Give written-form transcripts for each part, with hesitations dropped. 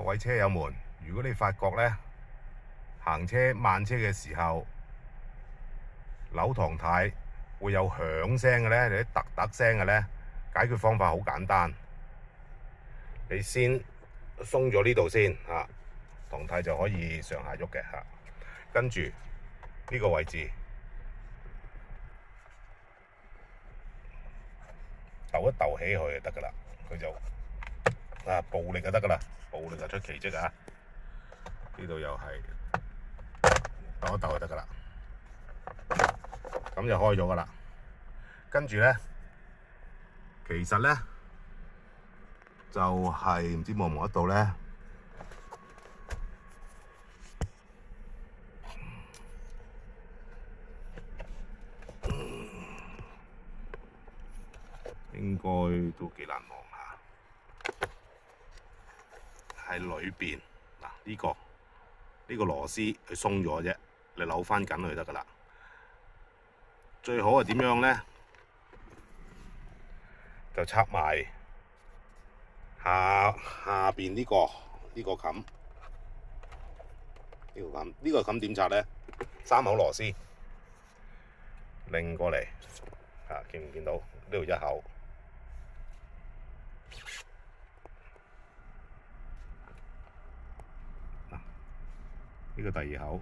位車友們，如果你發覺呢行車慢車嘅時候，扭軚軚會有響聲嘅呢，你啲突突聲嘅呢，解決方法好簡單，你先鬆咗呢度先嚇，軚軚就可以上下喐嘅嚇。跟住呢個位置抖一抖起佢就得噶啦，佢就暴力就得噶啦，暴力就出奇蹟啊！呢度又係抖一抖就得噶啦，咁就開咗噶啦。跟住咧，其實咧就係唔知望唔望得到咧，應該都幾難望下。喺裏邊嗱，呢個螺絲佢鬆咗啫，你扭翻緊佢就得噶啦。最好係點樣咧？就插埋下邊呢個冚，呢個冚點插咧？3口螺絲擰過嚟見唔見到？呢度一口。呢個第2口，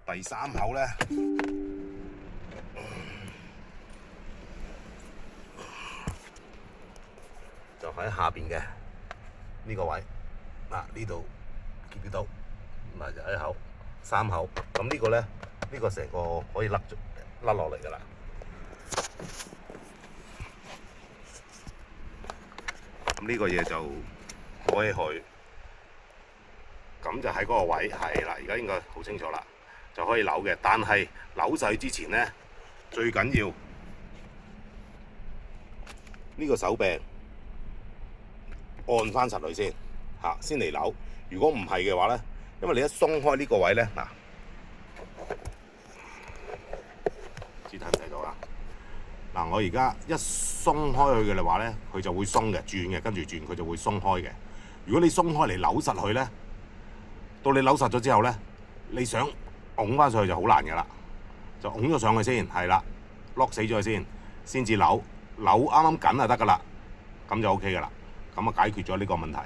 第3口咧就喺下邊嘅呢個位，呢度見唔見到？嗱就一口，3口，咁呢個咧，呢個成個可以甩落嚟㗎啦。咁呢個嘢就開去。咁就喺嗰個位，係啦，而家應該好清楚啦，就可以扭嘅。但係扭細之前咧，最緊要呢個手柄按翻實佢先，先嚟扭。如果唔係嘅話咧，因為你一鬆開呢個位咧，知睇唔睇到啦？嗱，我而家一鬆開佢嘅話咧，佢就會鬆嘅，轉嘅，跟住轉佢就會鬆開嘅。如果你鬆開嚟扭實佢咧，到你扭實咗之後咧，你想拱翻上去就好難㗎啦，就拱咗上去先，係啦，lock死咗佢先至扭啱啱緊就得㗎啦，咁就 OK 㗎啦，咁啊解決咗呢個問題。